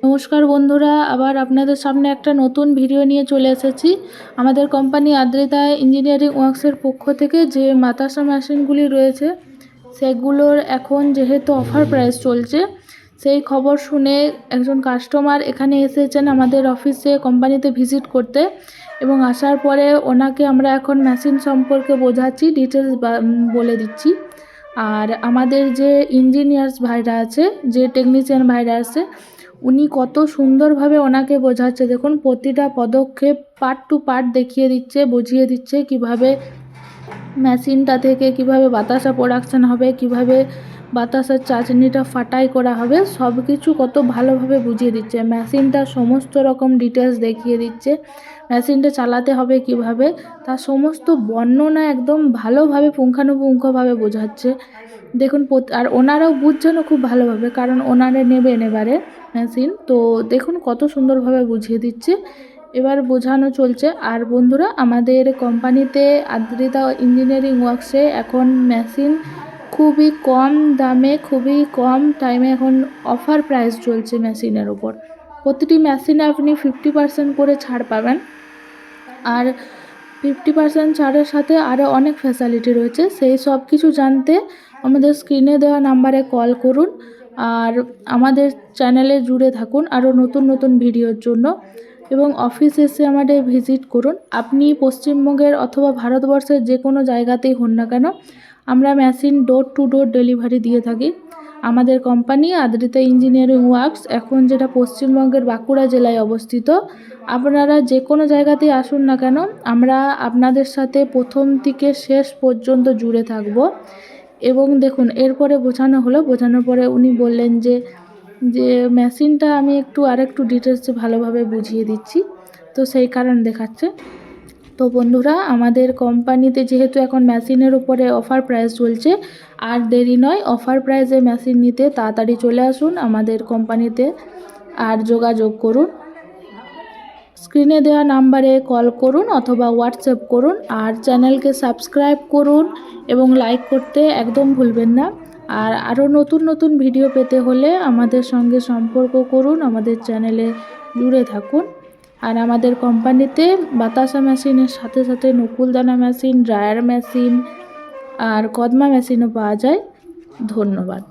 নমস্কার বন্ধুরা, আবার আপনাদের সামনে একটা নতুন ভিডিও নিয়ে চলে এসেছি। আমাদের কোম্পানি আদ্রিতা ইঞ্জিনিয়ারিং ওয়ার্কসের পক্ষ থেকে যে বাতাসা মেশিনগুলি রয়েছে সেগুলোর এখন যেহেতু অফার প্রাইস চলছে, সেই খবর শুনে একজন কাস্টমার এখানে এসেছেন আমাদের অফিসে কোম্পানিতে ভিজিট করতে, এবং আসার পরে ওনাকে আমরা এখন মেশিন সম্পর্কে বোঝাচ্ছি, ডিটেলস বলে দিচ্ছি। আর আমাদের যে ইঞ্জিনিয়ার্স ভাইরা আছে, যে টেকনিশিয়ান ভাইরা আছে, উনি কত সুন্দরভাবে ওনাকে বোঝাচ্ছে। দেখুন, প্রতিটা পদক্ষেপ পার্ট টু পার্ট দেখিয়ে দিচ্ছে, বুঝিয়ে দিচ্ছে কিভাবে মেশিনটা থেকে কিভাবে বাতাসা প্রোডাকশান হবে, কিভাবে বাতাসার চাচনিটা ফাটাই করা হবে, সব কিছু কত ভালোভাবে বুঝিয়ে দিচ্ছে। মেশিনটা সমস্ত রকম ডিটেলস দেখিয়ে দিচ্ছে, মেশিনটা চালাতে হবে কিভাবে, তার সমস্ত বর্ণনা একদম ভালোভাবে পুঙ্খানুপুঙ্খভাবে বোঝাচ্ছে। দেখুন, আর ওনারাও বুঝছেনও খুব ভালোভাবে, কারণ ওনারা নেবেন এবারে মেশিন। তো দেখুন কত সুন্দরভাবে বুঝিয়ে দিচ্ছে, এবার বোঝানো চলছে। আর বন্ধুরা, আমাদের কোম্পানিতে আদ্রিতা ইঞ্জিনিয়ারিং ওয়ার্কসে এখন মেশিন খুবই কম দামে, খুবই কম টাইমে এখন অফার প্রাইস চলছে মেশিনের ওপর। প্রতিটি মেশিনে আপনি 50% করে ছাড় পাবেন, আর 50% ছাড়ের সাথে আরও অনেক ফ্যাসিলিটি রয়েছে। সেই সব কিছু জানতে আমাদের স্ক্রিনে দেওয়া নাম্বারে কল করুন, আর আমাদের চ্যানেলে জুড়ে থাকুন আরও নতুন নতুন ভিডিওর জন্য, এবং অফিস এসে আমাদের ভিজিট করুন। আপনি পশ্চিমবঙ্গের অথবা ভারতবর্ষের যে কোনো জায়গাতেই হন না কেন, আমরা machine door to door delivery দিয়ে থাকি। আমাদের কোম্পানি আদ্রিতা ইঞ্জিনিয়ারিং ওয়ার্কস এখন যেটা পশ্চিমবঙ্গের বাঁকুড়া জেলায় অবস্থিত। আপনারা যে কোনো জায়গাতেই আসুন না কেন, আমরা আপনাদের সাথে প্রথম থেকে শেষ পর্যন্ত জুড়ে থাকব। এবং দেখুন, এরপরে বোঝানোর পরে উনি বললেন যে মেশিনটা আমি আরেকটু ডিটেলসে ভালোভাবে বুঝিয়ে দিচ্ছি, তো সেই কারণ দেখাচ্ছে। তো বন্ধুরা, আমাদের কোম্পানিতে যেহেতু এখন মেশিনের উপরে অফার প্রাইস চলছে, আর দেরি নয়, অফার প্রাইসে মেশিন নিতে তাড়াতাড়ি চলে আসুন আমাদের কোম্পানিতে আর যোগাযোগ করুন। স্ক্রিনে দেওয়া নাম্বারে কল করুন অথবা হোয়াটসঅ্যাপ করুন, আর চ্যানেলকে সাবস্ক্রাইব করুন এবং লাইক করতে একদম ভুলবেন না। আর আরও নতুন নতুন ভিডিও পেতে হলে আমাদের সঙ্গে সম্পর্ক করুন, আমাদের চ্যানেলে জুড়ে থাকুন। আর আমাদের কোম্পানিতে বাতাসা মেশিনের সাথে সাথে নকুলদানা মেশিন, ড্রায়ার মেশিন আর কদমা মেশিনও পাওয়া যায়। ধন্যবাদ।